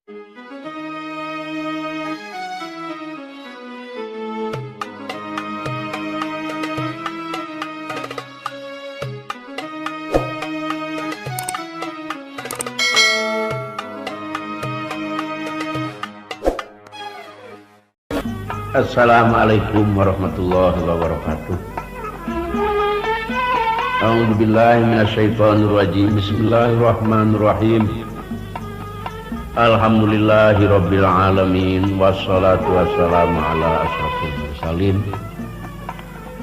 Assalamualaikum warahmatullahi wabarakatuh. A'udzubillahi minasyaitonirrajim. Bismillahirrahmanirrahim. Alhamdulillahirabbil alamin wassalatu wassalamu ala asyrofil mursalin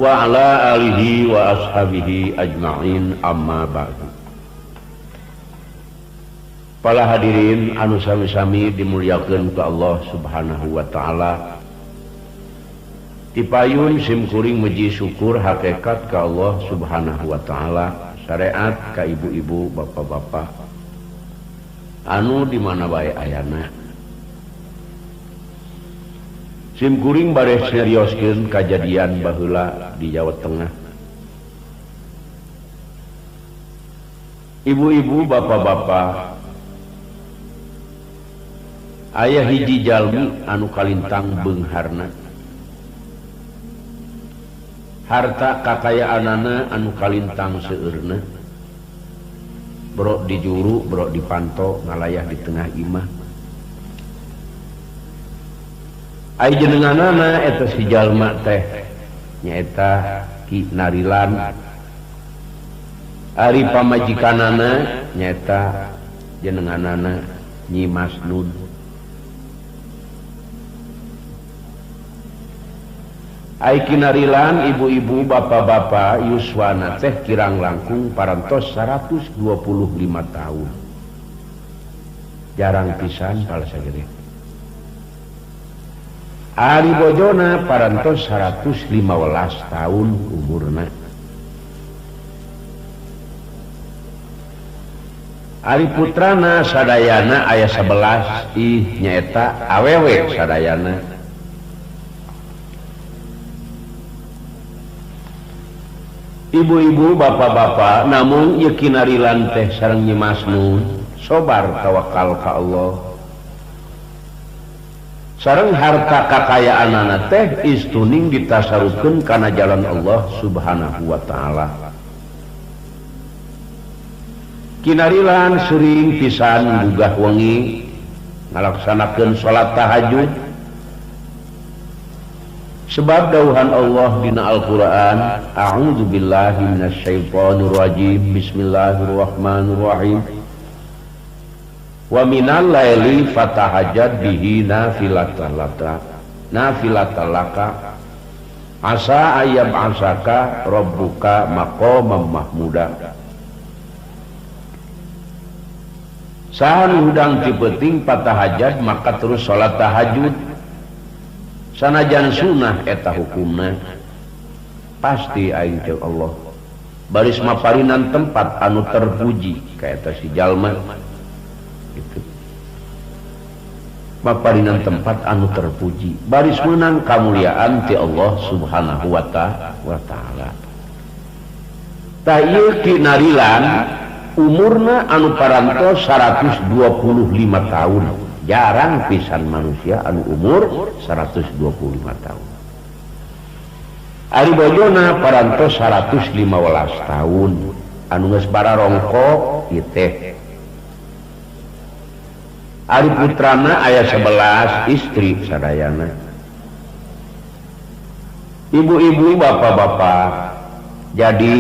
wa ala alihi wa ashabihi ajma'in, amma ba'du. Para hadirin anu sami-sami dimuliakeun ku Allah Subhanahu wa taala. Dipayun simkuring muji syukur hakikat ka Allah Subhanahu wa taala, syariat ka ibu-ibu bapak-bapak anu di mana bae ayana. Simkuring bare serioskeun kajadian baheula di Jawa Tengah. Ibu-ibu bapak-bapak, aya hiji jalmi anu kalintang beungharna. Harta kakayaanana anu kalintang seueurna, brok dijuru, brok dipanto, ngalayah di tengah imah. Ai jenenganana eta si jalma teh nyaeta Ki Narilan. Ari pamajikanana nyaeta jenenganana Nyi Masnud. Ai Ki Narilan, ibu-ibu bapak-bapak, yuswana teh kirang langkung parantos 125 tahun. Jarang pisan pala sagede. Ari bojona parantos 115 tahun umurna. Ari putrana sadayana aya 11, nyaeta awewe sadayana. Ibu-ibu bapak-bapak, namun ieu Ki Narilan teh sareng Nyi Masnud sobar tawakal ka Allah. Sareng harta kakayaanana teh istuning ditasarufkeun kana jalan Allah Subhanahu wa taala. Ki Narilan sering pisan gugah wengi ngalaksanakeun salat tahajud. Sebab dauhan Allah dina Al-Quran, a'udzu billahi minasyaitonir rajim, bismillahirrahmanirrahim. Wa minal laili fatahajjad bihi nafilatalaka asa ayyab asaka rabbuka maqamam mahmuda. Sahan hudang ti peuting patahajjad maka terus salat tahajud. Sanajan sunnah eta hukumna pasti aing teh Allah baris maparinan tempat anu terpuji ka eta si jalma gitu. Maparinan tempat anu terpuji baris meunang kamuliaan ti Allah Subhanahu wa taala. Tah ieu Ki Narilan umurna anu parantos 125 tahun. Jarang pisan manusia anu umur 125 tahun. Ari bojona parantos 115 tahun, anu geus bararongko ieu teh. Ari putrana aya 11, istri sadayana. Ibu-ibu bapak-bapak, jadi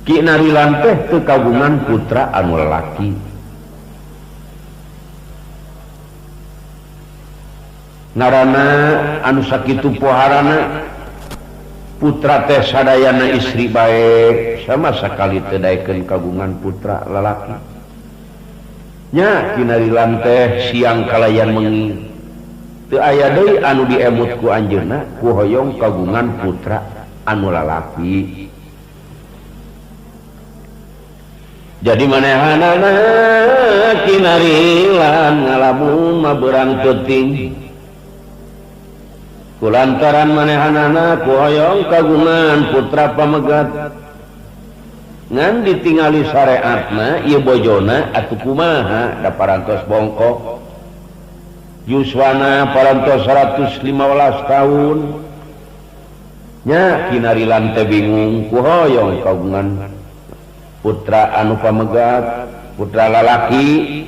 Ki Narilan teh teu kagungan putra anu lalaki. Ngaranna anu sakitu poharana putra teh sadayana istri bae sama sakali teu daekeun kagungan putra lalaki. Nya Ki Narilan teh siang kalayan mengi teu aya deui anu diemut ku anjeunna ku hoyong kagungan putra anu lalaki. Jadi manehanana Ki Narilan ngalamun maberang teuting kulantaran manehanana ku hoyong kagungan putra pamegat ngan ditingali syariatna ieu bojona atuh kumaha da parantos bongkok yuswana parantos 115 tahun nya kinarilan teh bingung kuhoyong kagungan putra anu pamegat putra lalaki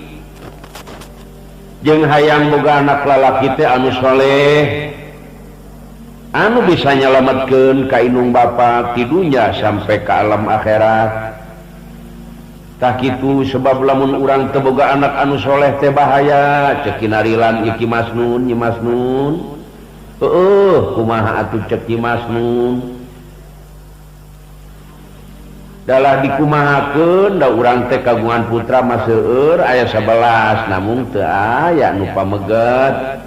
jeung hayang boga anak lalaki teh anu soleh anu bisa nyalametkeun ka inung bapa ti dunya sampai ka alam akhirat. Tah kitu sebab lamun urang teu boga anak anu soleh teh bahaya cek kinarilan iki Masnun Nyi Masnun. Kumaha atuh cek Nyi Masnun. Dalah dikumahakeun da urang teh kagungan putra mah seueur aya 11 namun teu aya nu pamegat.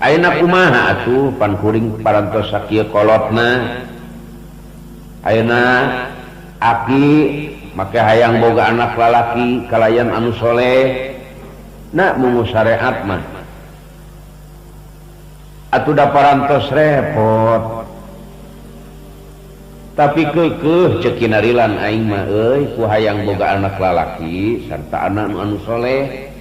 Ayeuna kumaha atuh pan kuring parantos sakieu kolotna. Ayeuna aki make hayang boga anak lalaki kalayan anu soleh na mungu syariat mah atuh da parantos repot. Tapi keukeuh ceuk kinarilan aing mah euy ku hayang boga anak lalaki sarta anak anu soleh.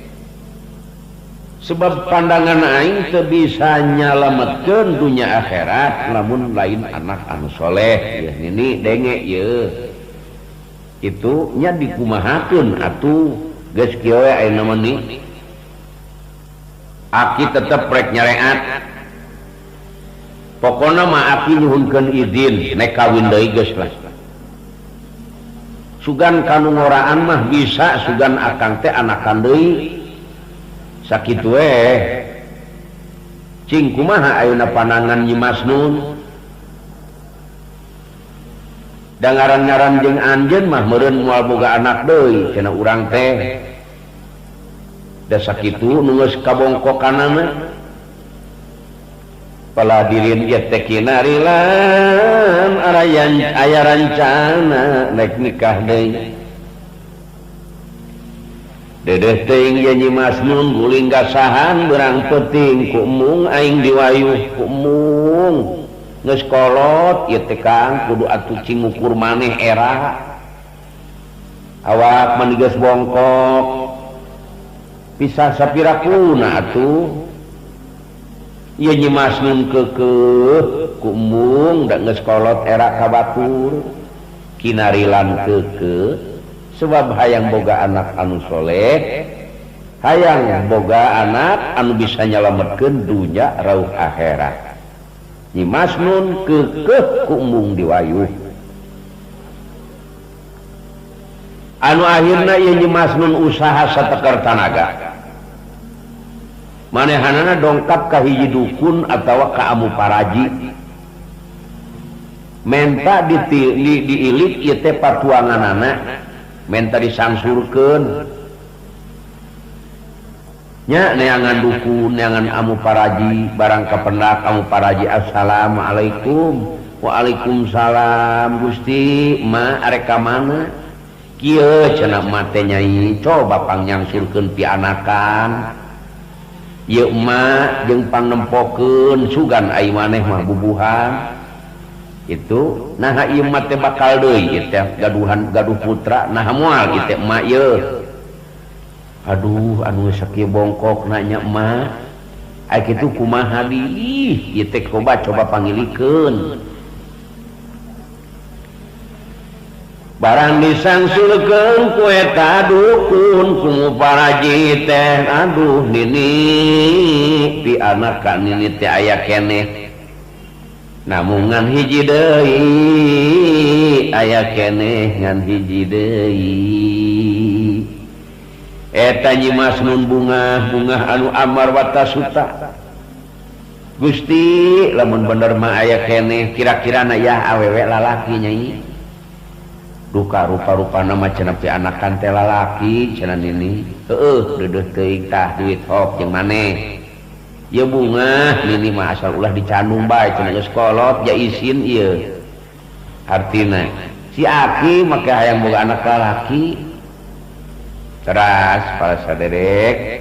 Sebab pandangan aing teu bisa nyalametkeun dunya akhirat lamun lain anak anu soleh. Ya nini denge ye. Itu nya dikumahakeun atuh geus kieu we ayeuna meuni. Aki tetep rek nyareat. Pokona mah aki nyuhunkeun izin nek kawin deui geus lah. Sugan kanu ngoraan mah bisa sugan akang teh anakan deui. Sakitu cing kumaha ayeuna panangan Nyi Masnun da ngaran-ngaran jeung anjeun mah meureun moal boga anak deui cenah urang teh da sakitu nu geus kabongkokanana paladirin ieu teh kinarilan aya rancana nek nikah deui. Dedeh teuing ya Nyi Masnun guling gasahan berang penting ku mung aing diwayuh ku mung geus kolot ieu teh Kang kudu atuh cing ngukur maneh era awak mani geus bongkok pisah sapirakuna atuh ieu Nyi Masnun keukeuh ku mung da geus kolot era ka batur kinarilan keukeuh sebab hayang boga anak anu soleh hayang boga anak anu bisa nyalametkeun dunya rauh akhirat. Nyi Masnun keukeuh ku mung diwayuh anu akhirna ieu Nyi Masnun usaha satekar tanaga manehanana dongkap ka hiji dukun atawa ka amu paraji menta diilik ieu teh patuanganana menta disangsurkeun nya neangan dukun neangan amu paraji barang kapendak amu paraji assalamualaikum waalaikumsalam Gusti ma arek ka mana kieu cenah mate nyai coba pangyangsurkeun pianakan ieu ma jeung pangnempokeun sugan ai maneh mah bubuhan itu nah ieu mah teh bakal deui ieu teh gaduh putra nah moal ieu teh emak ieu aduh anu sakieu bongkok nanya emak ai kitu kumaha di ieu teh coba pangilikeun barang disangsulkeun ku eta dukun ku paraji teh aduh nini pi anak ka nini teh aya keneh namun ngan hiji deui aya keneh ngan hiji deui eta Nyi Masnun bunga anu amar watasuta Gusti lamun bener mah aya keneh kira-kirana ya awewe lalaki nyai duka rupa-rupana mah cenah pi anakan teh lalaki cenah nini deudeuh teuing tah duit hok jeung maneh ya bunga nini mah asal ulah dicanung bae cenah geus kolot ja isin ieu artina si aki make hayang boga anak lalaki teras para saderek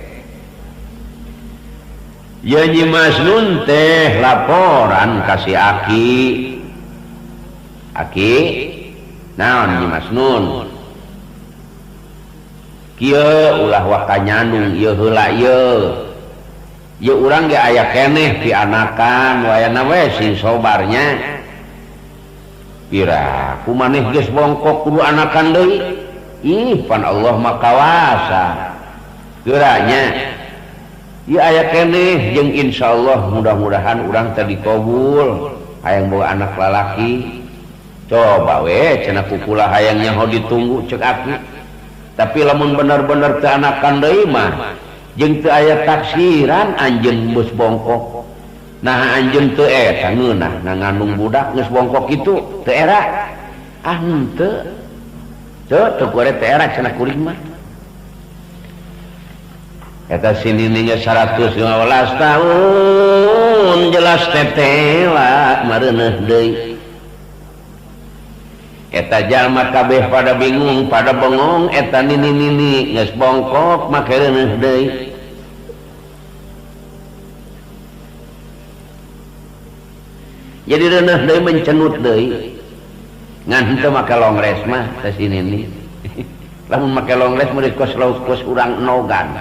ya Nyi Masnun teh laporan ka si aki naon Nyi Masnun kieu ulah wakanyandung ieu heula ieu urang ge aya keneh ti anakan wayana we sing sobarnya pira kumaneh geus bongkok kudu anakan deui ih pan Allah mah kawasa geuranya ieu aya keneh jeung insyaallah mudah-mudahan urang teh dikabul hayang boga anak lalaki coba we cenah kukula hayang nyaho ditunggu cek aku tapi lamun bener-bener teu anakan deui mah jeung teu aya taksiran anjeun geus bongkok nah anjeun teu eta ngeunah ngandung budak geus bongkok kitu teu era henteu teu gore teu era cenah kuring mah eta sininingnya 115 tahun jelas tetela mareuneuh deui eta jalma kabeh pada bingung pada bengong eta nini geus bongkok make reuneuh deui jadi reuneuh deui mencenut deui ngan henteu make longres mah teh sinini lamun make longres meureun kos urang nogan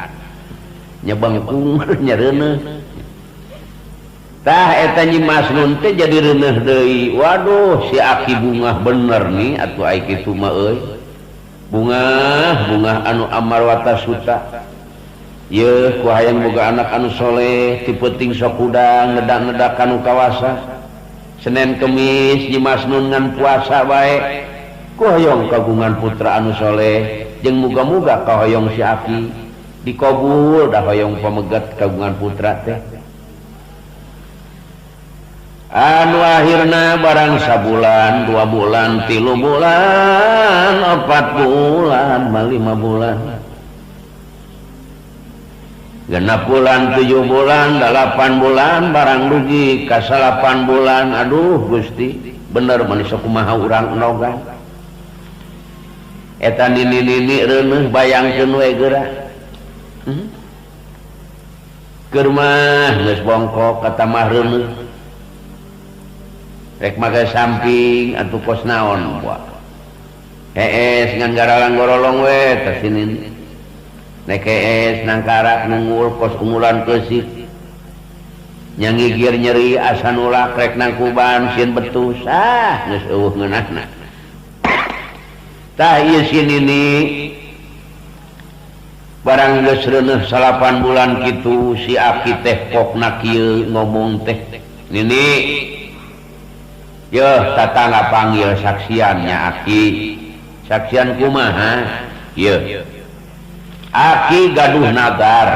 nya bangkung nya reuneuh tah eta Nyi Masnun teh jadi reuneuh deui waduh si aki bungah bener nih atuh ai kitu mah euy bungah anu amarwata suta yeuh ku hayang boga anak anu soleh ti peuting sok udang ngedak-ngedak anu kawasa Senin Kemis Nyi Masnun ngan puasa bae ku hayang kagungan putra anu soleh jeung muga-muga kahoyong si aki dikabul dah hoyong pamegat kagungan putra teh anu akhirna barang sabulan 2 bulan 3 bulan 4 bulan 5 bulan 6 bulan 7 bulan 8 bulan barang dugi ka 8 bulan aduh Gusti bener manis kumaha urang nogan eta nini reuneuh bayangkeun we geura keur mah geus bongkok kata mah reuneuh rek make samping atuh kos naon buat hees ngan garalang gorolong we teh sini nek hees nangkara nungul kos umulan keusik nyangigir nyeri asa nulak rek nangkuban sieun betus geus eueuh ngeunahna tah ieu sini ni barang geus reuneuh 8 bulan kitu si aki teh pokna kieu ngomong teh nini yeuh tatangga panggil saksiannya aki saksian kumaha yeuh aki gaduh nadar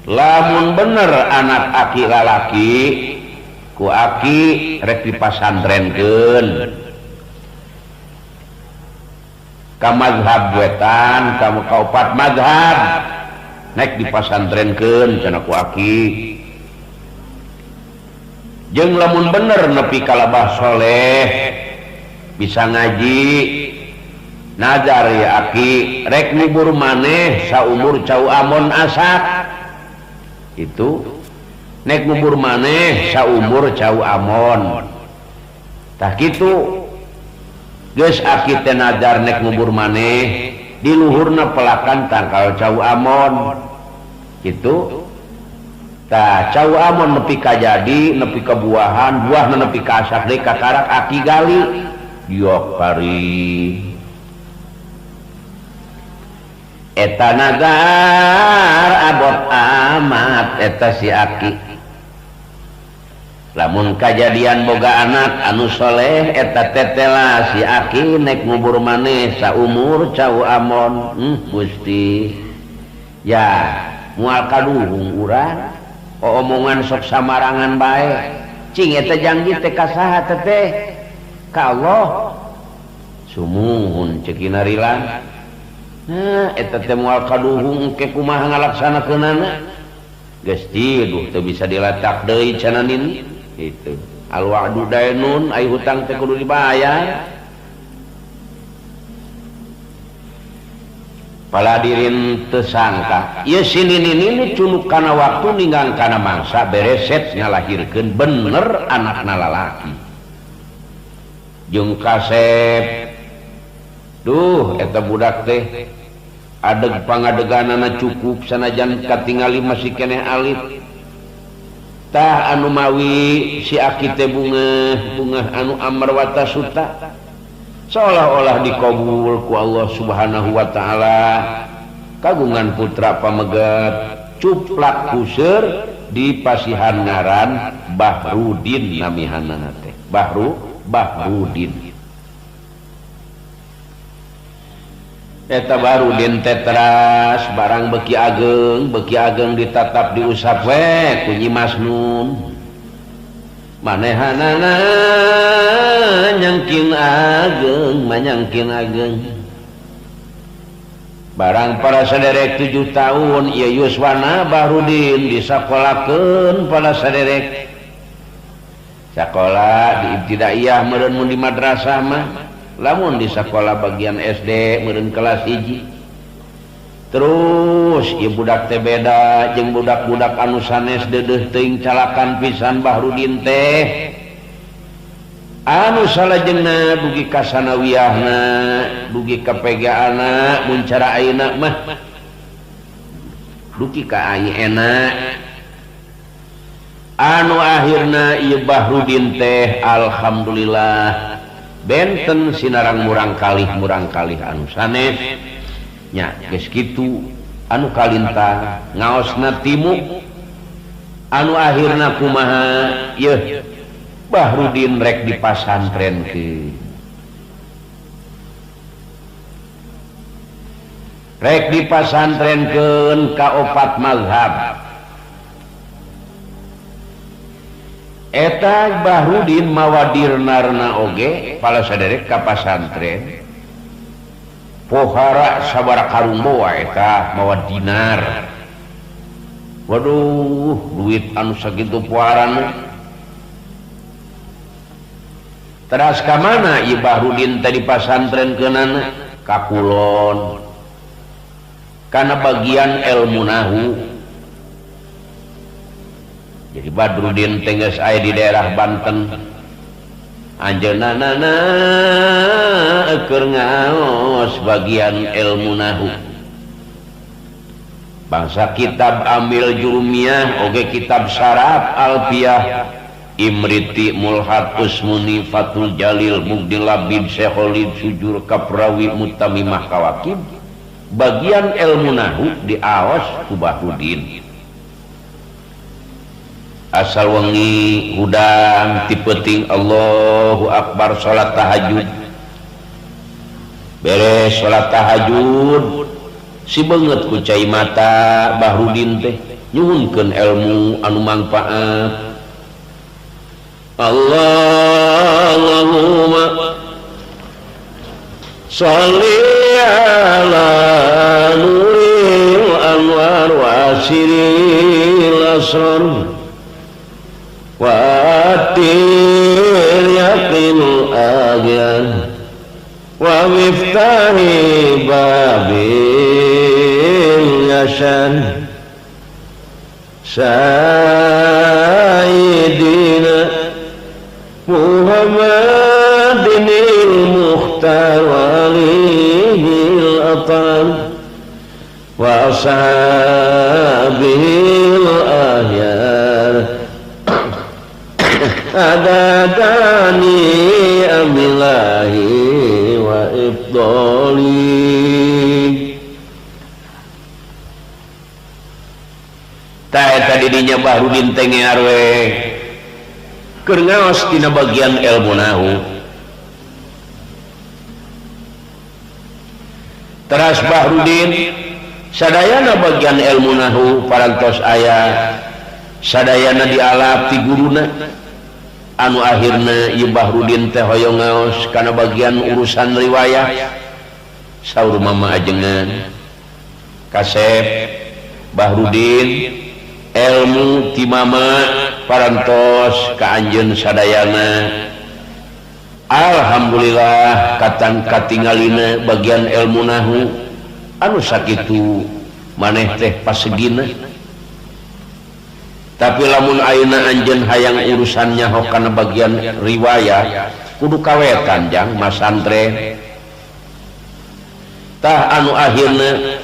lamun bener anak aki lalaki ku aki rek dipasantrenkeun ka mazhab wetan ka opat mazhab nek dipasantrenkeun cenah ku aki jeung lamun bener nepi ka labah soleh bisa ngaji nazar ya aki rek ngubur maneh saumur cau amon asak itu nek ngubur maneh saumur cau amon tah kitu geus aki teh nazar nek ngubur maneh di luhurna pelakan tangkal cau amon kitu tah cau amon nepi ka jadi nepi ka buahan buahna nepi ka asak deui kakarak aki gali diok kari eta nazar abot amat eta si aki lamun kajadian boga anak anu soleh eta tetela si aki nek ngubur maneh saumur cau amon Gusti ya moal kaduhung urang omongan sok samarangan bae cing eta janji teh ka saha teh ka Allah sumuhun ceukina rilang nah eta teh moal kaduhung ke kumaha ngalaksanakeunana geus tiduh teu bisa diletak deui cenah nini itu al-wa'du dainun ai hutang teh kudu dibayar paladirin teu sangka ieu sinini culuk kana waktu ninggang kana mangsa bereset ngalahirkeun bener anakna lalaki jeung Kasep duh eta budak teh adeg pangadeganana cukup sanajan katingali masih keneh alit tah anu mawi si Aki teh bunga anu amarwata suta seolah-olah dikabul ku Allah Subhanahu wa taala kagungan putra pamegat cuplak kuseur di pasihan ngaran Bahrudin namihanana teh Bahrudin eta Bahrudin tetras barang beki ageng ditatap diusap we ku Nyi Masnun manehanana nyangkin ageng barang para saderek 7 tahun ieu yuswana Bahrudin disakolakeun pada saderek sakola di ibtidaiyah meureun mun di madrasah mah lamun di sekolah bagian SD meureun kelas 1 terus ieu budak teh beda jeung budak-budak anu sanes deudeuh teuing calakan pisan Bahrudin teh anu salajengna dugi ka sanawiyahna dugi ka PGA-na mun cara ayeuna mah dugi ka ayeuna anu akhirna ieu Bahrudin teh alhamdulillah benten sinarang murang kalih anu sanes nya geus kitu anu kalintang ngaosna timu anu akhirna kumaha yeuh Bahrudin rek dipasantrenkeun ka 4 mazhab eta Bahrudin mawadirnarna oge pala saderek ka pasantren pohara sabaraha karungbo eta mawa dinar waduh duit anu sakitu poharana teras ka mana ieu Bahrudin tadi pasantrenkeunana ka Kulon kana bagian ilmu nahu. Jadi Bahrudin tengges aya di daerah Banten anjeunna keur ngaos bagian ilmu nahu bangsa kitab Amil Jurumiyah oge kitab Syaraf Alfiyah Imriti Mulhat Usmuni Fatul Jalil Mugdil Labid Syekholid Sujur Kaprawi Mutamimah Kawakib bagian ilmu nahu diaos ku Bahrudin asal wengi hudang tipeting Allahu Akbar salat tahajud beres salat tahajud si beungeut ku cai mata Bahrudin teh nyuhunkeun ilmu anu mangpaat Allahumma sholli ala nuril anwar wa asiril asrar watil yaqinul agyan wa miftahi babil yasan sayyidina Muhammadinil mukhtar walihil atam wa ashabihil ahyar adadani amilahi wa ibdoli tadi dinya Bahrudin teh ngearwe keur ngaos tina bagian ilmu nahu teras Bahrudin sadayana bagian ilmu nahu parantos aya sadayana dialap ti guruna anu akhirna ieu Bahrudin teh hoyong ngaos kana bagian urusan riwayah saur mama ajengan Kasep Bahrudin ilmu ti mama parantos ka anjeun sadayana alhamdulillah katan katingalina bagian ilmu nahu anu sakitu maneh teh pasegina tapi lamun ayeuna anjeun hayang urusannya hok kana bagian riwayah kudu kawetan jang masantren tah anu akhirna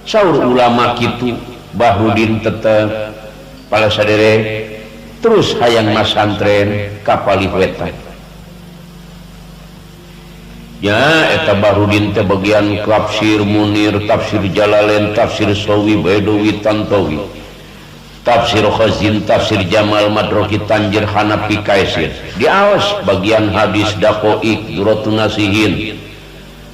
saur ulama kitu Bahrudin tetep pala sadere terus hayang masantren kapalih wetan ya eta Bahrudin teh bagian tafsir Munir, tafsir Jalalain, tafsir Sawi Baidawi Tantawi, tafsir Khazin, tafsir Jamal Madroki Tanjir Hanafi Kaisir. Di awas bagian hadis Daqaiq, Zuratul Nasihin,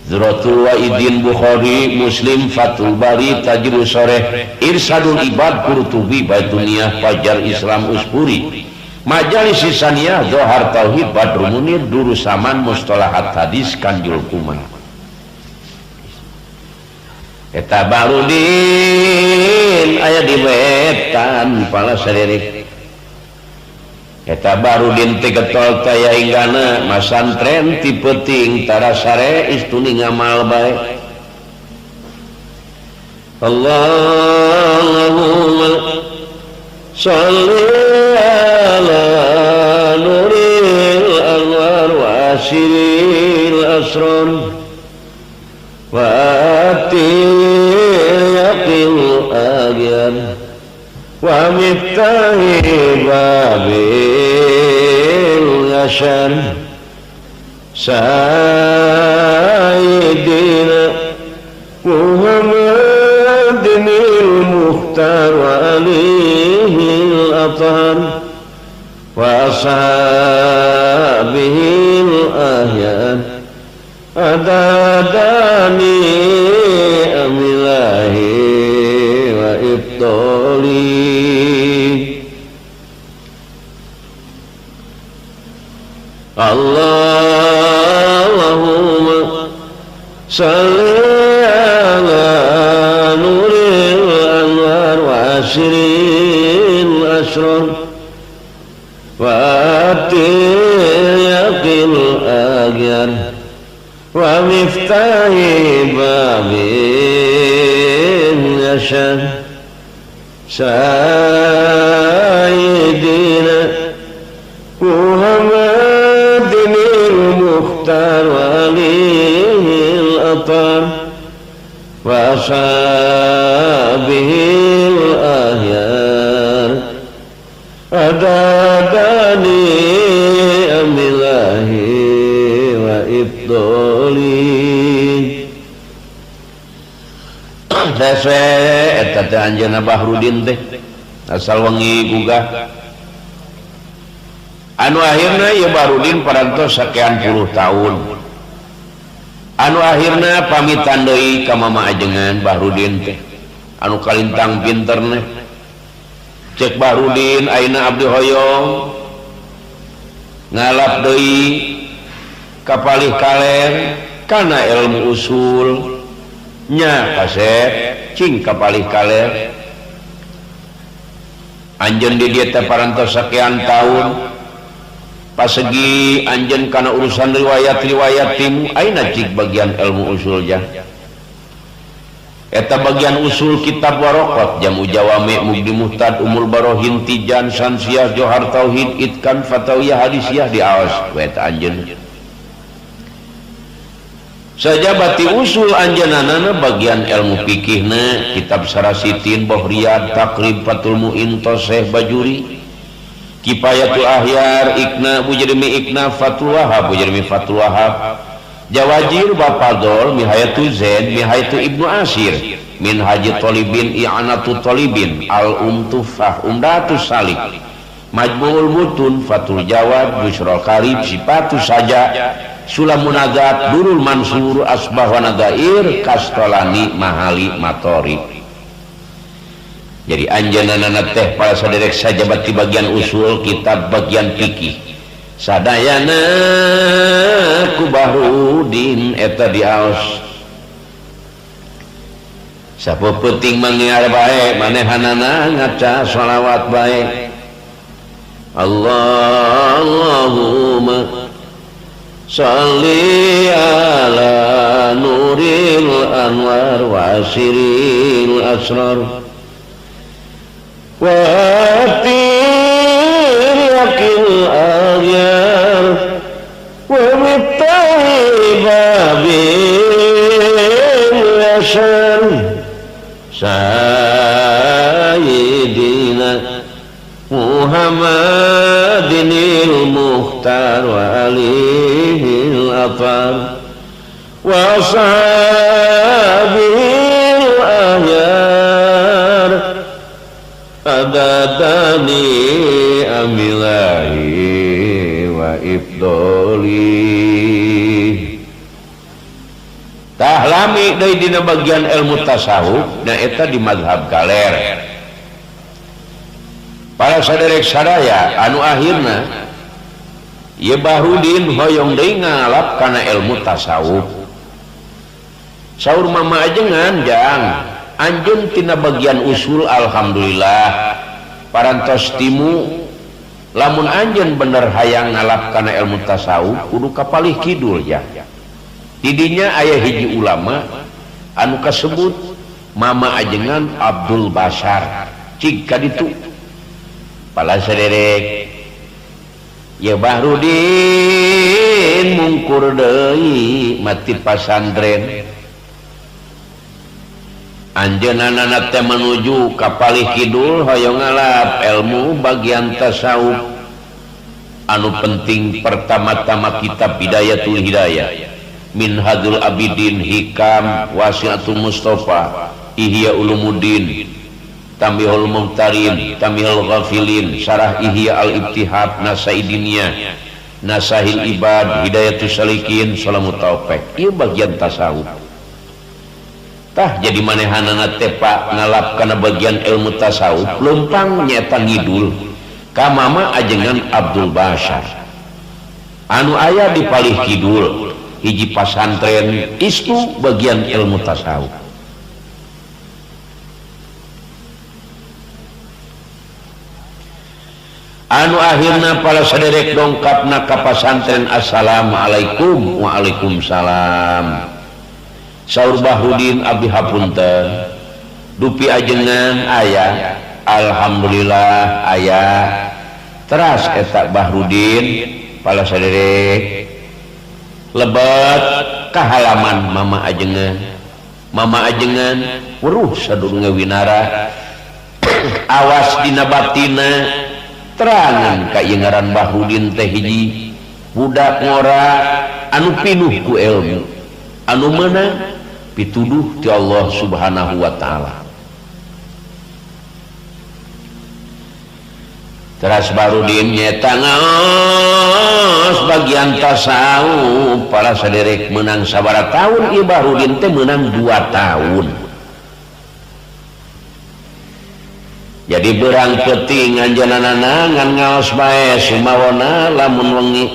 Zuratul Waidin Bukhari, Muslim, Fathul Bari, Tajrul Sharih, Irsadul Ibad Qurtubi, Baituniyah, Fajar Islam Uspuri, Majalis Sisaniyah, Zohar Tauhid, Badrul Munir, Durusaman, Mustalahat Hadis, Kanjul Kumar. Eta Bahrudin aya di wetan pala sadere. Eta Bahrudin teh getol taya hinggana masantren ti peuting tara sare istuni ngamal bae. Allahumma shalli ala nuril anwar wa asiril asron wa atil yaqil agyan wa miftahi babil yashan sayyidina Muhammadinil Mukhtar wa alihil athar wa ashabihil ahyan adadani amilahi wa ibtali Allahumma salli ala nuril anwar wa asril asrar wa atil yaqil agyar wa miftahi babin yashan sayyidina Muhammadinil Mukhtar wa alihil athar wa ashabihil ahyar adadani amilahi wa ibdoli dese eta teh anjeunna Bahrudin teh asal wengi gugah anu akhirna ya Bahrudin parantos sakean puluh tahun anu akhirna pamitan deui ka mama ajengan Bahrudin teh anu kalintang pinterne cek Bahrudin ayeuna abdi hoyong ngalap deui kapalih kaler kana ilmu usul nya kasep cing kapalih kaler anjeun di dieu teh parantos sakean taun pasegi anjeun kana urusan riwayat-riwayat timu ayeuna cik bagian ilmu usul jah eta bagian usul kitab Waraqat Jamu Jawami Mugdi Muhtad Umul Barohin Tijan Sansiyah Johar Tauhid Itkan Fatawiyah Hadisiyah di awas ku eta anjeun sajabati usul anjeunana bagian ilmu fikihna kitab Sarasitin Bohriyat Takrib Fathul Muin Toseh Bajuri Kifayatul Ahyar Ikna Bujermi Ikna Fathul Wahab Bujermi Fathul Wahab Jawajir Bapadol Mihayatu Zain Mihayatu Ibnu Asir Minhaji Tolibin I'anatu Tolibin Al-Umtufah Umdatus Salik Majmu'ul Mutun Fathul Jawad Busrul Karib Sifatu Saja Sulam Munagat Durul Mansur Asbah wa Nadair Kastolani Mahali Matori. Jadi anjeunna teh para saderek sajabat di bagian usul kitab bagian fikih sadayana ku Bahrudin eta diaos sapeuting mangiar bae manehanana ngaca shalawat bae Allahumma shalli ala nuril anwar wa asiril asrar وَأَتِيَكِ الْأَغْيَارِ babil yasan Sayyidina Muhammadinil Mukhtar wa alihil athar wa ashabil ahyar adadani amilahi wa ibdoli tahlami dari dina bagian ilmu tasawuf na eta di mazhab galer para saderek sadaya anu akhirna ye Bahrudin hoyong deui ngalap kana ilmu tasawuf saur mama ajengan jang anjeun tina bagian usul alhamdulillah parantos timu lamun anjeun bener hayang ngalap kana ilmu tasawuf kudu kapalih kidul ya didinya aya hiji ulama anu kasebut mama ajengan Abdul Bashar cig kaditu pala saderek ya Bahrudin mungkur deui mati pasantren anjeunna teh menuju ka palih kidul hoyong ngalap ilmu bagian tasawuf anu penting pertama-tama kitab Bidayatul Hidayah Minhajul Abidin Hikam Wasiatul Mustafa Ihya Ulumuddin Tambihul Muhtarin Tambihul Ghafilin Syarah Ihya Al-Ibtihab Nasaidiniyah Nasahil Ibad Hidayatus Salikin Salamut Taufik ieu bagian tasawuf tah jadi manehanana teh Pak ngalap kana bagian ilmu tasawuf lempang nyaeta ngidul ka mama ajengan Abdul Bashar anu aya di palih kidul hiji pasantren istu bagian ilmu tasawuf anu akhirna para saderek dongkapna ka pasantren assalamualaikum waalaikumsalam saur Bahrudin abdi hapunten dupi ajengan aya alhamdulillah aya teras eta Bahrudin pala saderek lebet ka halaman mama ajengan weruh sadurunge winara awas dina batina terangan ka ieu ngaran Bahrudin teh hiji budak ngora anu pinuh ku ilmu anu meunang pituduh ti Allah Subhanahu wa taala teras Bahrudin nyata ngaos bagian tasawuf para saderek menang sabaraha taun ieu Bahrudin teh menang 2 tahun jadi berang peuting anjeunna ngan ngaos bae sumawana lamun wengi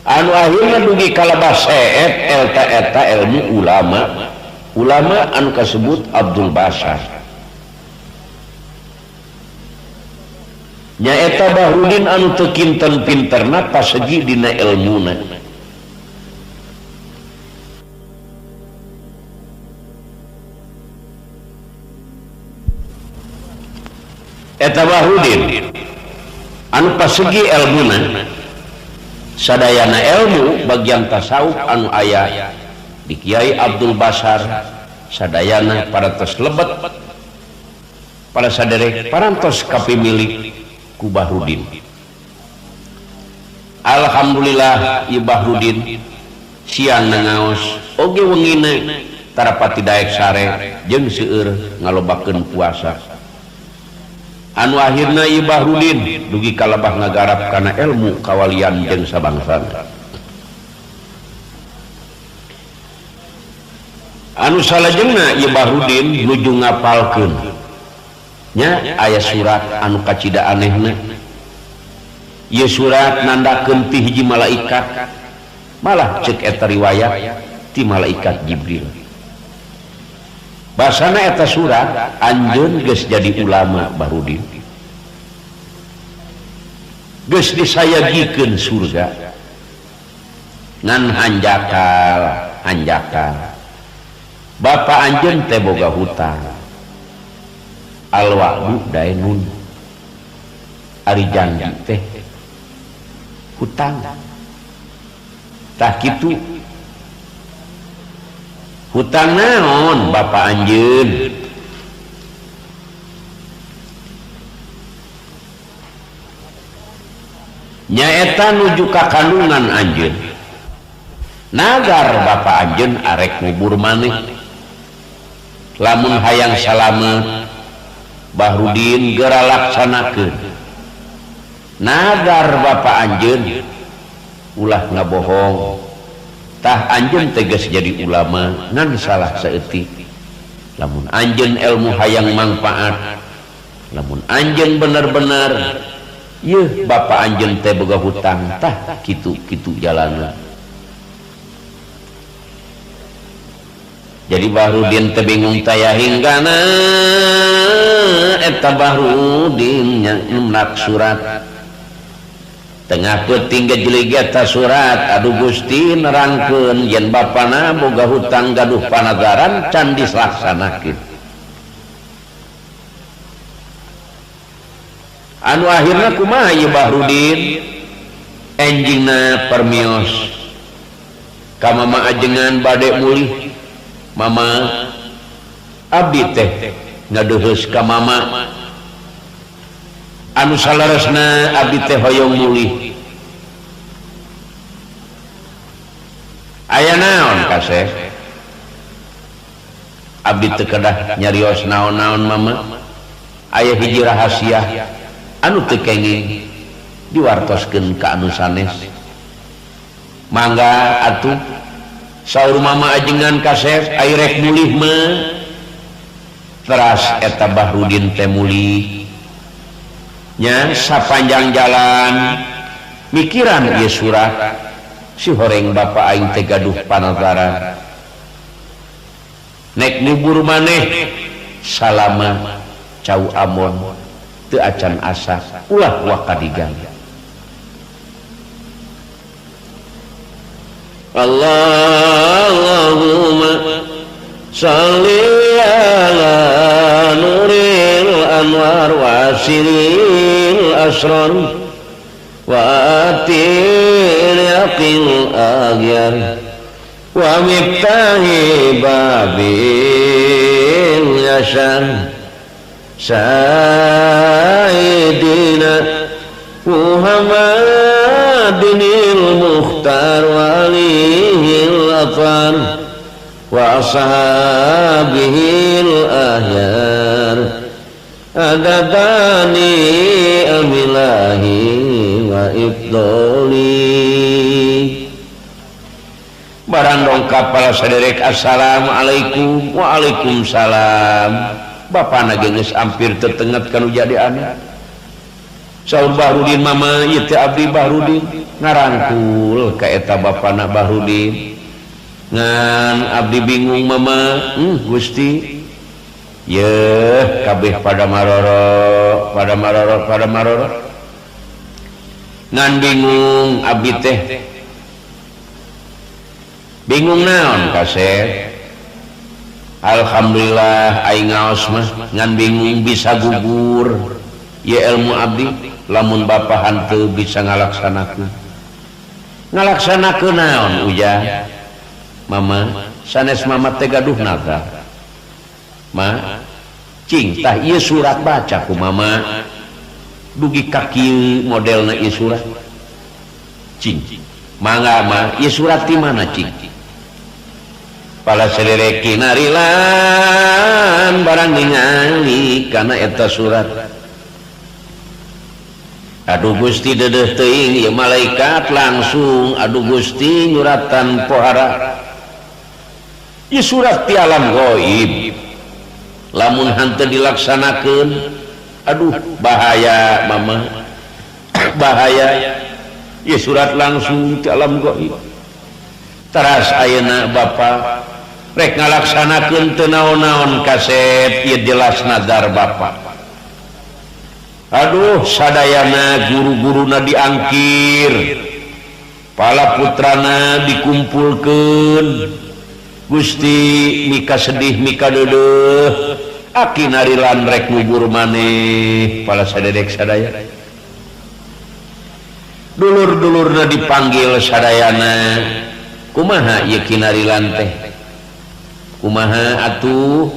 anu akhirna dugi kalabah seet eta ilmu ulama anu kasebut Abdul Bashar nyaeta Bahrudin anu teu kinten pinterna pasegi dina ilmuna eta Bahrudin anu pasegi ilmuna sadayana ilmu bagian tasawuf anu aya di Kiai Abdul Bashar sadayana parantos lebet para saderek parantos kapimilih ku Bahrudin alhamdulillah ieu Bahrudin siang ngaos oge wengina tarapati daek sare jeung seueur ngalobakeun puasa anu akhirna ieu Bahrudin dugi kalabah ngagarap kana ilmu kawalian jeung sabangsana anu salajengna ieu Bahrudin nuju ngapalkeun nya aya surat anu kacida anehna ieu surat nandakeun ti hiji malaikat malah ceuk eta riwayat ti malaikat Jibril basana eta surat anjeun geus jadi ulama Bahrudin geus disayagikeun surga ngan hanjakal bapa anjeun teh boga hutang al wa'du dainun ari janji teh hutang tah kitu hutang naon Bapak anjeun nyaeta nuju ka kandungan anjeun nagar Bapak anjeun arek ngubur maneh lamun hayang salamet Bahrudin geura laksanakeun nagar Bapak anjeun ulah ngabohong tah anjeun tegas jadi ulama ngan salah saeutik lamun anjeun ilmu hayang manfaat lamun anjeun bener-bener yeuh Bapak anjeun teh boga hutang tah kitu-kitu jalanna jadi Bahrudin teh bingung taya hinggana eta Bahrudin nyenak surat tengah peuting gejelig eta surat aduh Gusti nerangkeun yen bapana boga hutang gaduh panagaran can dilaksanakeun anu akhirna kumaha ieu Bahrudin enjingna permios ka mama ajengan bade mulih mama abdi teh ngadeuheus ka mama anu salaresna abdi teh hoyong mulih aya naon kaseh abdi teu kedah nyarios naon-naon mama aya hiji rahasia anu teu kenging diwartoskeun ka anu sanes mangga atuh saur mama ajengan kasep ai rek mulih mah teras eta Bahrudin teh mulih nya sapanjang jalan mikiran ieu surat si horeng Bapak aing teh gaduh panagaran nek ngubur maneh salama cau amon teu acan asa ulah wakadigan Allahumma salli ala nuril anwar wa siril asrar wa atil yaqil aghyar wa miftahi babil yasar sayyidina Muhammadinil Mukhtar walihil afar wa ashabihil ahyar adadani amilahi wa ibdoli barang dongkap para saderek assalamualaikum waalaikumsalam bapana geus ampir tetenget kanu jadi anak saur Bahrudin mama ieu teh abdi Bahrudin ngarangkul ka eta bapana Bahrudin ngan abdi bingung mama Gusti yeuh kabeh pada maroro ngan bingung abdi teh bingung naon kasep alhamdulillah aing ngaos mah ngan bingung bisa gugur ye ilmu abdi lamun Bapak hanteu bisa ngalaksanakeun naon ujah mama sanes mama teh gaduh naga ma cing tah ieu surat baca ku mama dugi ka kieu modelna ieu surat cing mangga ma ieu surat di mana cing pala sadereki narilan barang ningali kana eta surat aduh Gusti dedeh teuing ya malaikat langsung aduh Gusti nyuratan pohara ieu surat ti alam gaib lamun hanteu dilaksanakeun aduh bahaya mama bahaya ieu surat langsung ti alam gaib teras ayeuna Bapa rek ngalaksanakeun teu naon-naon kasep ieu jelas nadar Bapa aduh sadayana guru-guruna diangkir pala putrana dikumpulkeun Gusti mika sedih mika deudeuh aki narilan rek ngubur maneh pala sadedek sadaya dulur-dulurna dipanggil sadayana kumaha ieu kinarilan teh kumaha atuh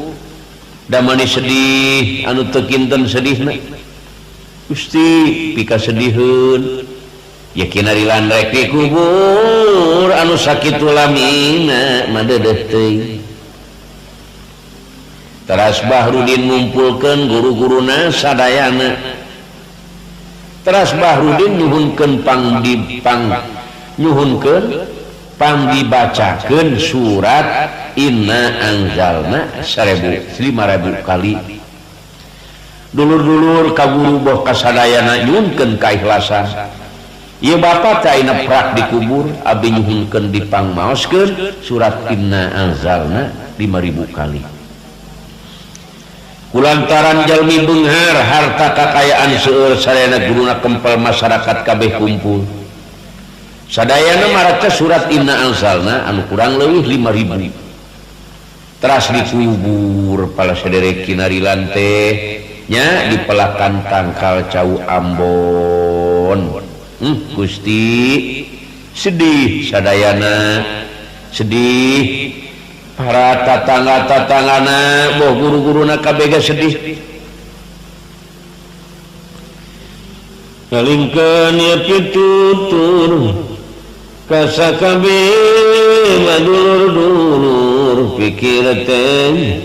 da mani sedih anu teu kinten sedihna Gusti pika sedihun ya kinarilan rek dikubur anu sakitu lamina madeudeut teuing teras Bahrudin ngumpulkeun guru-guruna sadayana teras Bahrudin nyuhunkeun dibacakeun surat Inna Anzalna 1.000 kali dulur-dulur ka guru boh ka sadayana nyuhunkeun kaikhlasan ieu bapa teh ayeuna prak dikubur abdi nyuhunkeun dipangmaoskeun surat Inna Anzalna 5.000 kali kulantaran jalmi beunghar harta kakayaan seueur sadayana guruna kempel masyarakat kabeh kumpul sadayana maraca surat Inna Anzalna anu kurang leuwih 5.000 teras dikubur pala sadere kinarilan teh nya di pelakan tangkal Cau Ambon Gusti sedih sadayana sedih para tatangga-tatanggana boh guru-guruna kabeh sedih ngalingkeun ieu pitutur ka sakabeh madulur-dulur pikir teh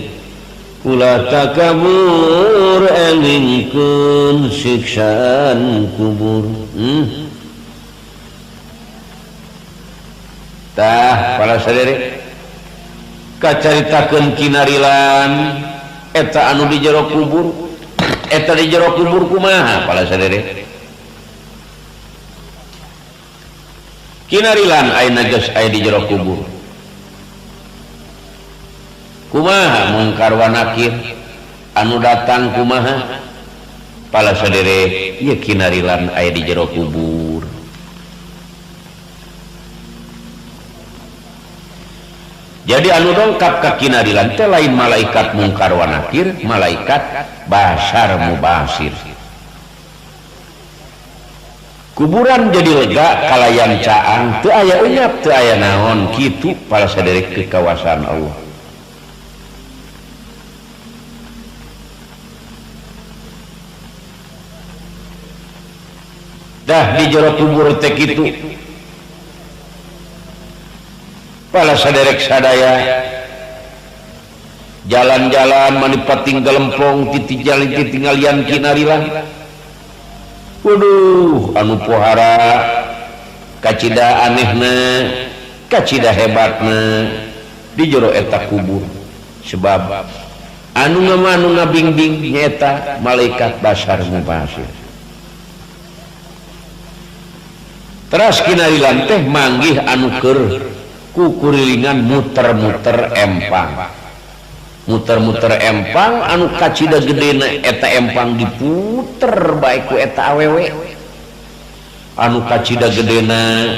ulah takabur elingkeun siksaan kubur tah para sadere kacaritakeun kinarilan eta anu di jero kubur eta di jero kubur kumaha para sadere kinarilan ayeuna geus aya di jero kubur kumaha mungkar wa nakir anu datang kumaha para sadere ieu kinarilan aya di jero kubur jadi anu dongkap ka kinarilan teh lain malaikat mungkar wa nakir malaikat basyar mubasir kuburan jadi lega kalayan caang teu aya enyap teu aya naon kitu para sadere kekawasan Allah dah di jero kubur teh kitu pala saderek sadaya jalan-jalan manipating gelempong titinggalian kinarilan waduh anu pohara kacida anehna kacida hebatna di jero eta kubur sebab anu ngabingbing nyata malaikat basyar mubasir teras kinarilan teh manggih anu keur kukurilingan muter-muter empang anu kacida gedena eta empang diputer baik ku eta awewe anu kacida gedena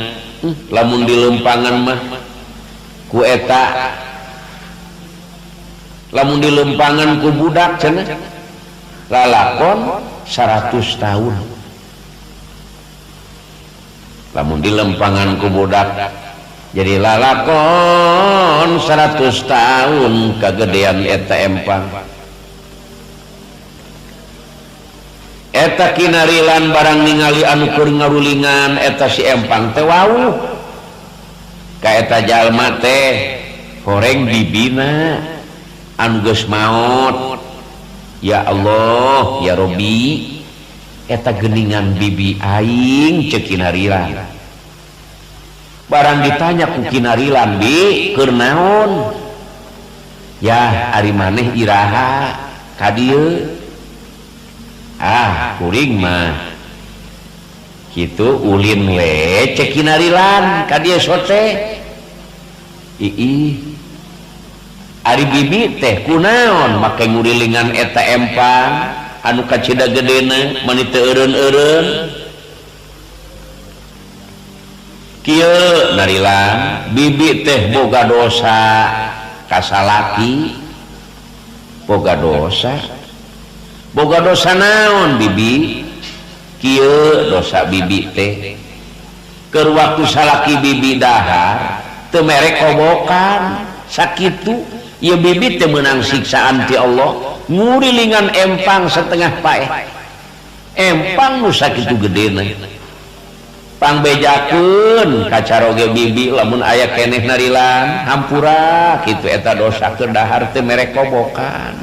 lamun di lempangan mah ku eta lamun di lempangan ku budak cenah lalakon 100 tahun lamun di lempangan ku budak jadi lalakon 100 tahun kagedean eta empang eta kinarilan barang ningali anu keur ngarulingan eta si empang teh wau ka eta jalma teh horeng bibina anu geus maot ya Allah ya Robbi eta geuningan bibi aing ceuk kinarilan barang ditanya ku kinarilan bi keur naon ya ari maneh iraha ka dieu kuring mah kitu ulin we cek kinarilan ka dieu sote ari bibi teh kunaon make ngurilingan eta empang anu kacida gedena mani teu eureun-eureun kieu narilan bibi teh boga dosa kasalaki boga dosa naon bibi kieu dosa bibi teh ke waktu salaki bibi dahar teu mere kobokan sakitu ieu bibi teu meunang siksaan ti Allah ngurilingan empang setengah paeh empang nu sakitu gedena pangbejakeun kacaroge bibi lamun aya keneh narilan hampura kitu eta dosa keur dahar teu mere kobokan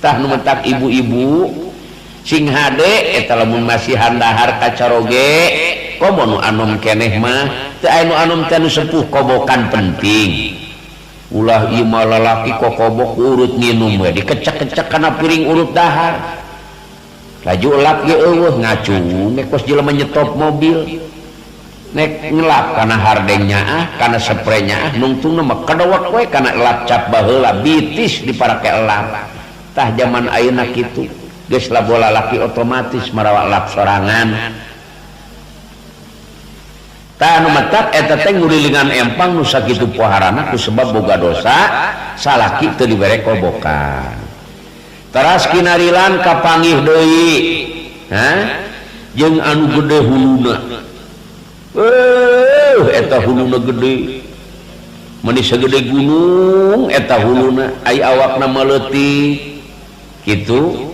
tah nu mentak ibu-ibu sing hade eta lamun masihan dahar kacaroge komo nu anom keneh mah teu aya nu anom teh nu sepuh kobokan penting ulah ieu mah lalaki kok kobok urut nginum we dikecek-kecek kana piring urut dahar laju elap ge eueuh ngacung nek kos jelema nyetop mobil nek ngelap kana hardengnya kana spraynya nungtungna mah kadawak we kana elap cap baheula bitis diparake elap tah zaman ayeuna kitu geus bola laki otomatis marawa elap sorangan tah nu matak eta teh ngurilingan empang nu sakitu poharana ku sebab boga dosa salaki teu dibere kobokan teras kinarilan kapanggih deui jeung anu gede huluna eta huluna gede meni sagede gunung eta huluna ai awakna meleutik kitu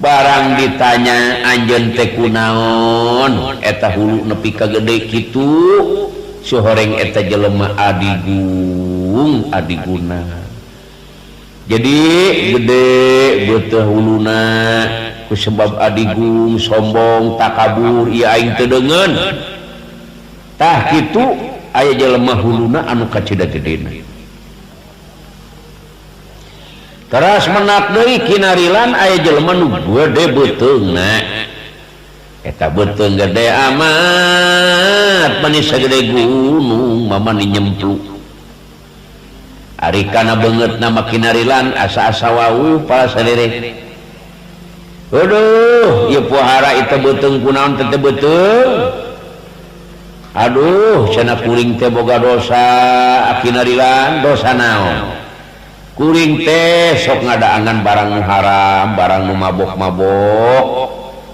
barang ditanya anjeun teh kunaon eta hulu nepi ka gede kitu sohoreng eta jelema adiguna jadi gede beuteuh huluna ku sebab adigung sombong takabur ieu aing teu deungeun tah kitu aya jelema huluna anu kacida gedena teras menak deui kinarilan aya jelema nu gede beuteungna eta beuteung gede amat mani sagede gunung mamani nyemplung ari kana beungeut nama kinarilan asa-asa wawuh pala sadere aduh ieu pohara itu beuteung kunaon teh beuteung aduh cenah kuring teh boga dosa kinarilan dosa naon kuring teh sok ngadaangan barang nu haram barang nu mabok-mabok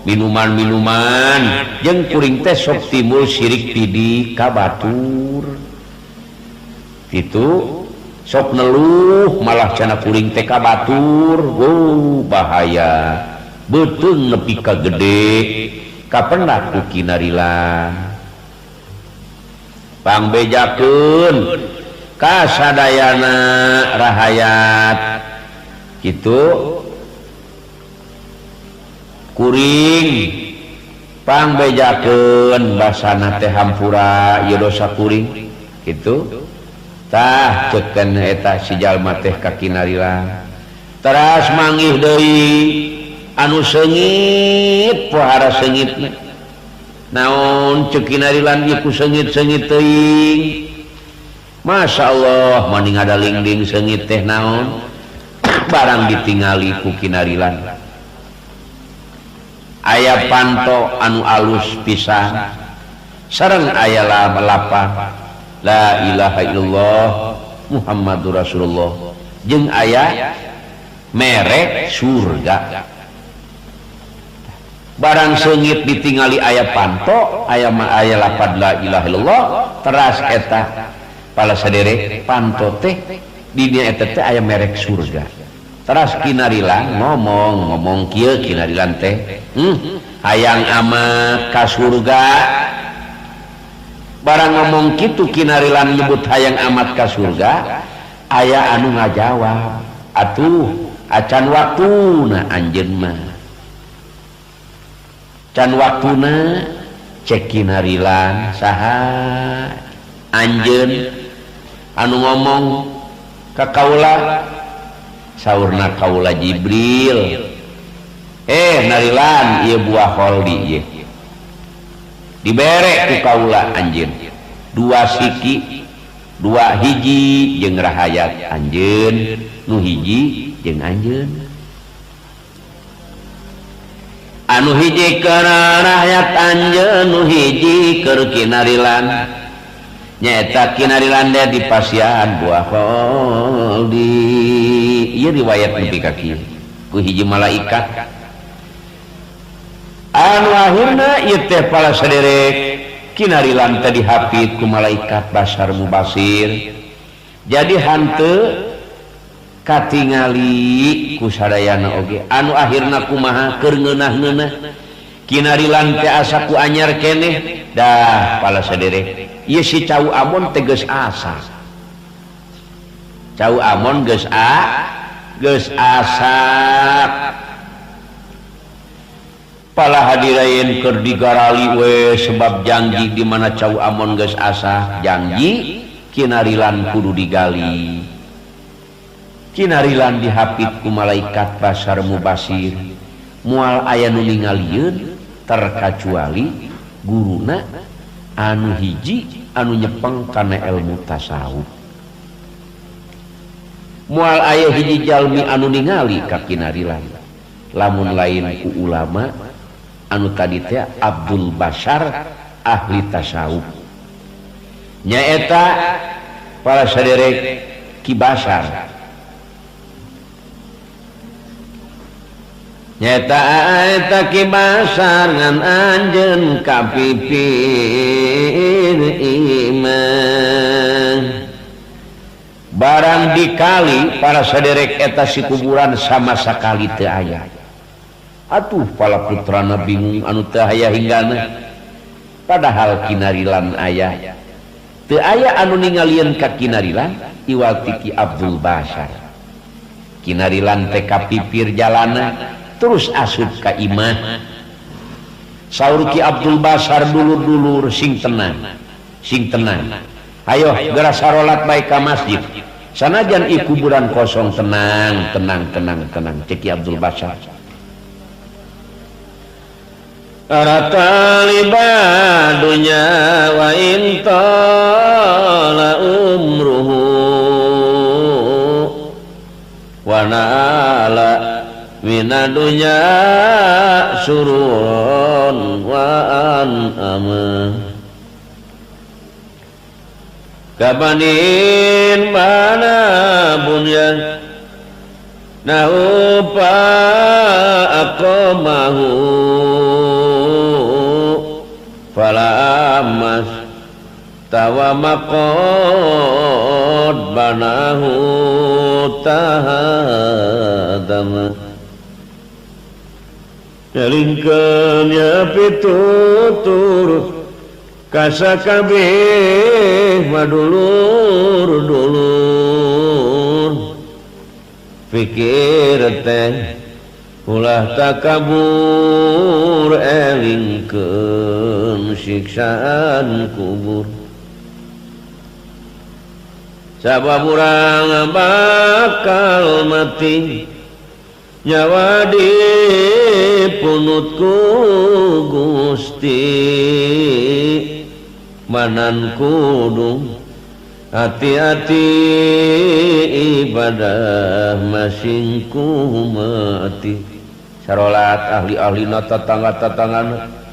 minuman-minuman jeung kuring teh sok timbul syirik pidi ka batur kitu sok neluh malah cenah kuring teh ka batur bahaya beuteung nepi ka gede kapendak ku kinarilan pangbejakeun kasadayana rahayat kitu kuring pangbejakeun basana teh hampura ieu dosa kuring kitu tah cekeun eta si jalma teh ka kinarilan teras manggih deui anu seungit pohara seungitna naon ceuk kinarilan ieu ku seungit-seungit teuing Masya Allah mani ngadaling-ding seungit teh naon barang ditingali ku kinarilan aya panto anu alus pisan sareng aya lapan la ilaha illallah Muhammadur Rasulullah jeung aya merek surga barang seungit ditingali aya panto aya lapad la ilaha illallah teras eta pala sadere panto teh dinya eta teh aya merek surga teras kinarilan ngomong kieu kinarilan teh hayang amat ka surga barang ngomong kitu kinarilan nyebut hayang amat ka surga aya anu ngajawab atuh acan waktuna anjeun mah can waktuna cek kinarilan saha anjeun anu ngomong ka kaula saurna kaula Jibril narilan ieu buah holdi ieu dibere ku kaula anjeun dua siki dua hiji jeung rahayat anjeun nu hiji jeung anjeun anu hiji keur rahayat anjeun nu hiji keur kinarilan nyaeta kinarilan teh di pasian buah holdi ieu riwayat nepi ka kieu ku hiji malaikat anu akhirna ieu teh pala saderek kinarilan tadi hafid ku malaikat Bashar Mubasir jadi hante katingali ku sadayana oge anu akhirna kumaha keur ngeunah-ngeunah kinarilan teh asa ku anyar keneh dah pala sadere ieu si Cau Amon teh geus asa Cau Amon geus asa pala hadirain keur digarali we sebab janji di mana Cau Amon geus asa janji kinarilan kudu digali kinarilan dihapit ku malaikat Bashar Mubasir moal aya nu ningalieun terkacuali guruna anu hiji anu nyepeng kana ilmu tasawuf moal aya hiji jalmi anu ningali ka kinarilan lamun lain ku ulama anu tadi teh Abdul Bashar ahli tasawuf nyaeta para saderek Ki Bashar nyaeta eta Ki Bashar ngan anjeun kapipir iman barang dikali para saderek eta si kuburan sama sakali teu aya atuh pala putrana bingung anu teu aya hinggana padahal kinarilan aya teu aya anu ningalieun ka kinarilan iwal Ki Abdul Bashar kinarilan teh kapipir jalana terus asup ka imah saur Ki Abdul Bashar dulur-dulur sing tenang ayo geura sarolat bae ka masjid sanajan i kuburan kosong tenang cek Ki Abdul Bashar Arataliba dunya wa intala umruhu wa na'ala minadunya surun wa an'ama kabanin mana bunyan nahupa akomahu falamas tawamakod banahu tahadama nyalingkeun ya pitutur kasakabeh madulur-dulur pikir teh ulah takabur elingkeun siksaan kubur sabab urang bakal mati nyawa dipunutku Gusti manan kudu hati-hati ibadah masingku mati sarolat ahli-ahli tetangga-tetanggana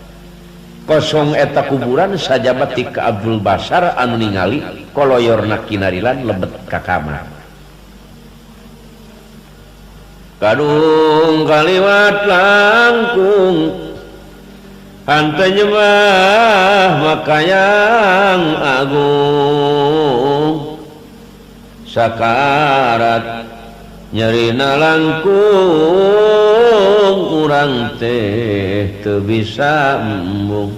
kosong eta kuburan sajabat ti ka Abdul Bashar anu ningali koloyorna kinarilan lebet ka kamar kadung kaliwat langkung hante nyembah makayang agung sakarat nyerina langkung urang teh teu bisa embung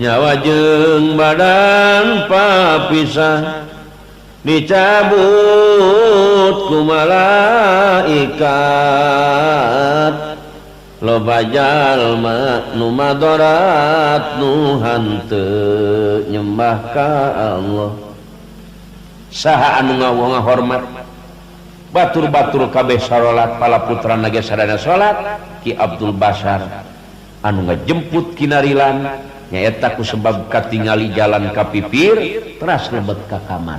nyawa jeung badan papisah dicabut ku malaikat loba jalma nu madorat nu hanteu nyembah ka Allah saha anu ngahormat batur-batur kabeh sarolat pala putrana ge sadana salat Ki Abdul Bashar anu ngajemput kinarilan nyaeta ku sebab katingali jalan kapipir teras lebet ka kamar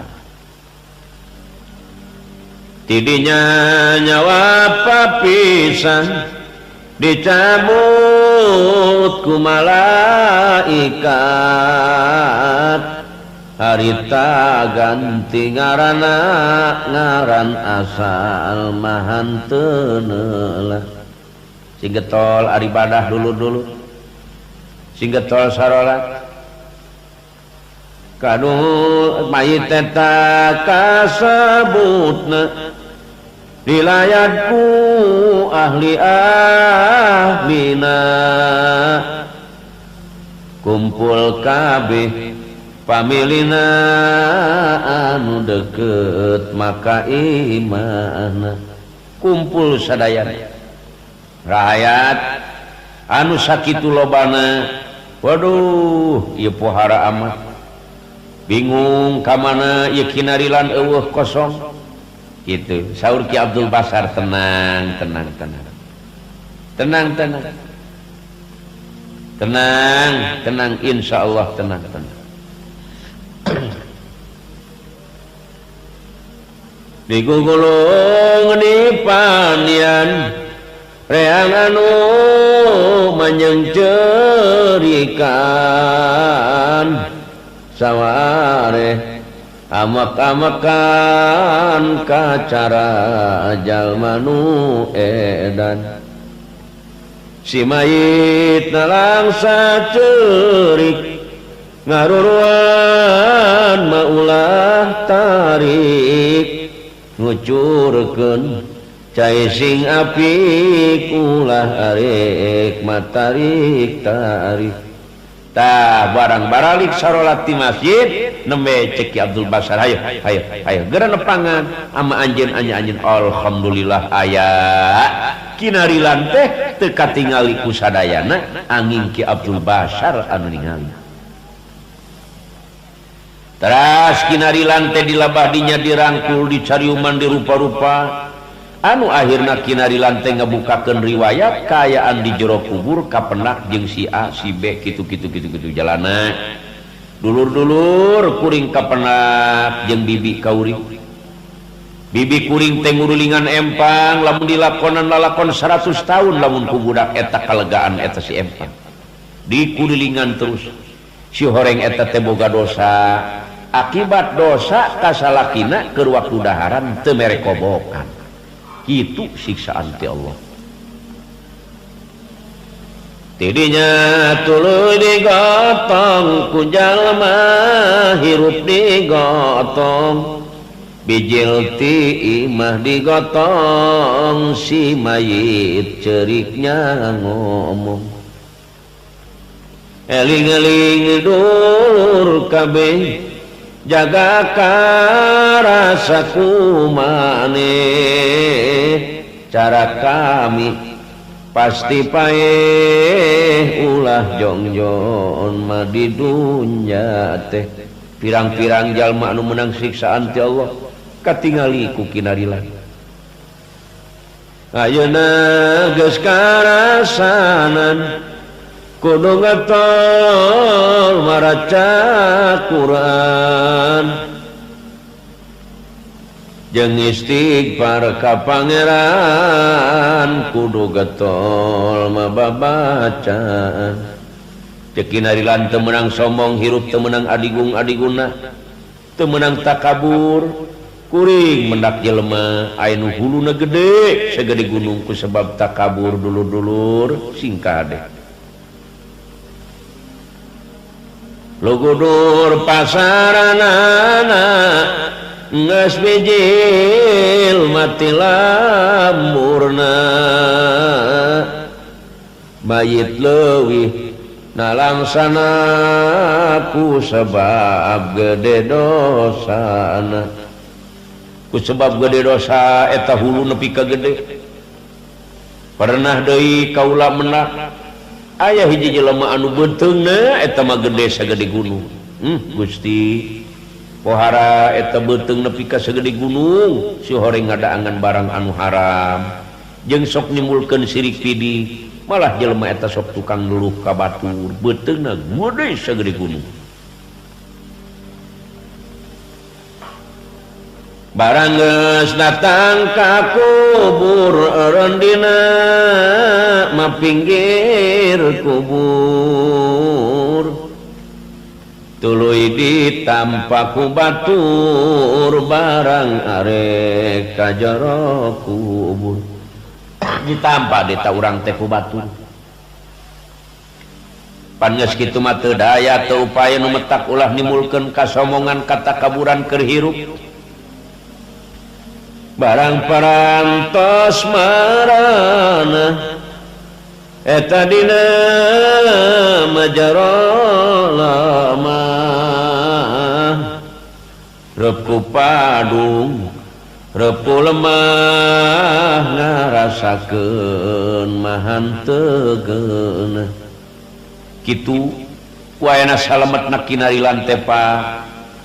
tidinya nyawa papisan dicabut ku malaikat harita ganti ngaranna ngaran asal mahan teu neulah si getol ari ibadah dulu-dulu sehingga tol sarolat kanu mayit eta kasebutna dilayatku ahli-ahlina kumpul kabeh pamilina anu deket maka imana kumpul sadayana rakyat anu sakitu lobana waduh ieu pohara amat bingung kamana ieu kinarilan eueuh kosong gitu saur Ki Abdul Basar tenang insyaallah tenang digugulung di panian reang anu menyengjerikan saware amak-amakan kacara jalma nu edan si mayit nalangsa ceurik ngaruruan maulah tarik ngucurkeun cai sing apik ulah arek matarik tarik tah barang baralik sarolat di masjid nembe cek Ki Abdul Basar hayo geura nepangan ama anjeun anjeun alhamdulillah aya kinarilan teh teu katingali ku sadayana angin Ki Abdul Basar anu ningali teras kinarilan teh dilabah dinya dirangkul dicariuman di rupa-rupa anu akhirna kinarilan teh ngabukakeun riwayat kaayaan di jero kubur kapenak jeung si A si B kitu jalana dulur-dulur kuring kapenak jeung bibi kauring bibi kuring teh ngurulingan empang lamun dilakonan lalakon 100 tahun lamun ku budak eta kalegaan eta si empang dikulilingan terus si horeng eta teh boga dosa akibat dosa kasalakina keur waktu daharan teu mere kobokan itu siksaan ti Allah tidinya tuluy digotong ku jalma hirup digotong bijil ti imah digotong si mayit ceriknya ngomong eling-eling dulur kabeh jaga karasaku maneh cara kami pasti paeh ulah jongjon mah di dunya teh pirang-pirang jalma anu menang siksaan ti Allah katingali ku kinarilan ayeuna geus karasanan kudu ngetol maraca Quran jeung istighfar ka Pangeran kudu getol mababacaan ceuk kinarilan teu meunang sombong hirup teu meunang adigung-adiguna teu meunang takabur kuring mendak jelema aya nu huluna gede sagede gunung ku sebab takabur dulur-dulur singkah deh lugudur pasaranana geus bijil mati lamurna mayit leuwih nalangsana ku sebab gede dosana ku sebab gede dosa eta hulu nepi ka gede pernah deui kaula menang aya hiji jelema anu beuteungna eta mah gede sagede gunung Gusti pohara eta beuteung nepi ka sagede gunung si horeng ngadaangan barang anu haram jeung sok nimbulkeun sirik pidi malah jelema eta sok tukang ngeluh ka batur beuteungna gede sagede gunung barang geus datang ka kubur rendina mah pinggir kubur tuluy ditampa ku batur barang arek ka jero kubur ditampa di ta urang teh ku batur pan geus kitu mah teu daya teu upaya nu metak ulah nimulkeun kasomongan kata kaburan keur hirup barang parantos marana eta dina majarolama repu padung repu lemah ngarasakeun mahantegeuna kitu wayana salametna kinari lantepa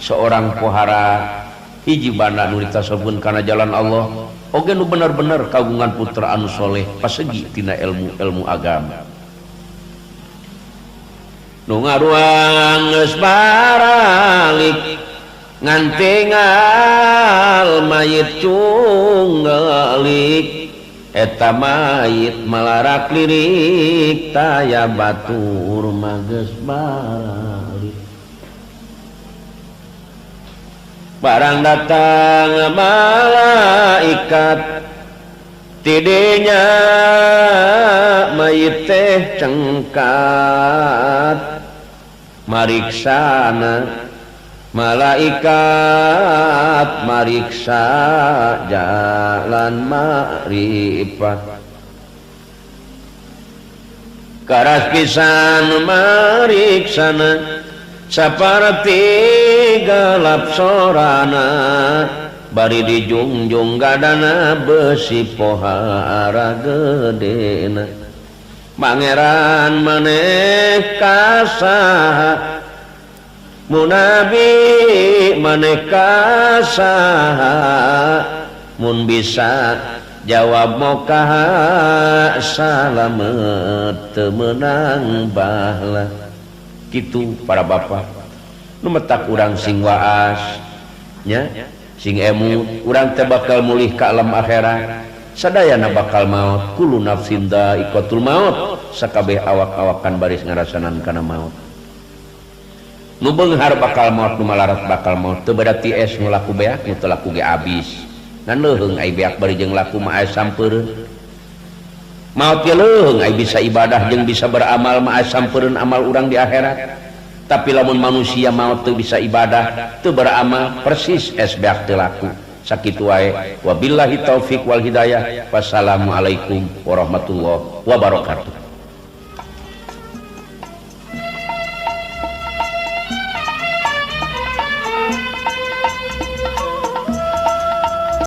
seorang pohara hiji banda nu ditasobkeun kana jalan Allah oge nu bener-bener kagungan putra anu soleh pasegi tina ilmu agama nu ngaruang geus baralik ngantingal mayit tunggalik eta mayit malarak lirik taya batur mages balik barang datang malaikat tidinya mayit teh cengkat mariksana malaikat mariksa jalan makrifat karas pisan mariksana saparti galap sorana bari dijungjung gadana besi pohara gedena pangeran maneh kasaha munabi maneka saha mun bisa jawab mokaha salamet teu meunang bahla kitu para bapak nu metak urang sing waas nya sing emu urang teh bakal mulih ka alam akhirat sadayana bakal maot kullu nafsin dha'iqatul maut sakabeh awak-awakan baris ngarasanan kana maut nu beunghar bakal maut nu malarat bakal maut teu beda ti es nu laku beak nu teu laku ge abis ngan leuheung ai beak bari jeung laku mah aya sampeureun maut ge leuheung ai bisa ibadah jeung bisa beramal mah aya sampeureun amal urang di akhirat tapi lamun manusia maut teu bisa ibadah teu beramal persis es beak teu laku sakitu wae wabillahi taufik wal hidayah wassalamualaikum warahmatullahi wabarakatuh.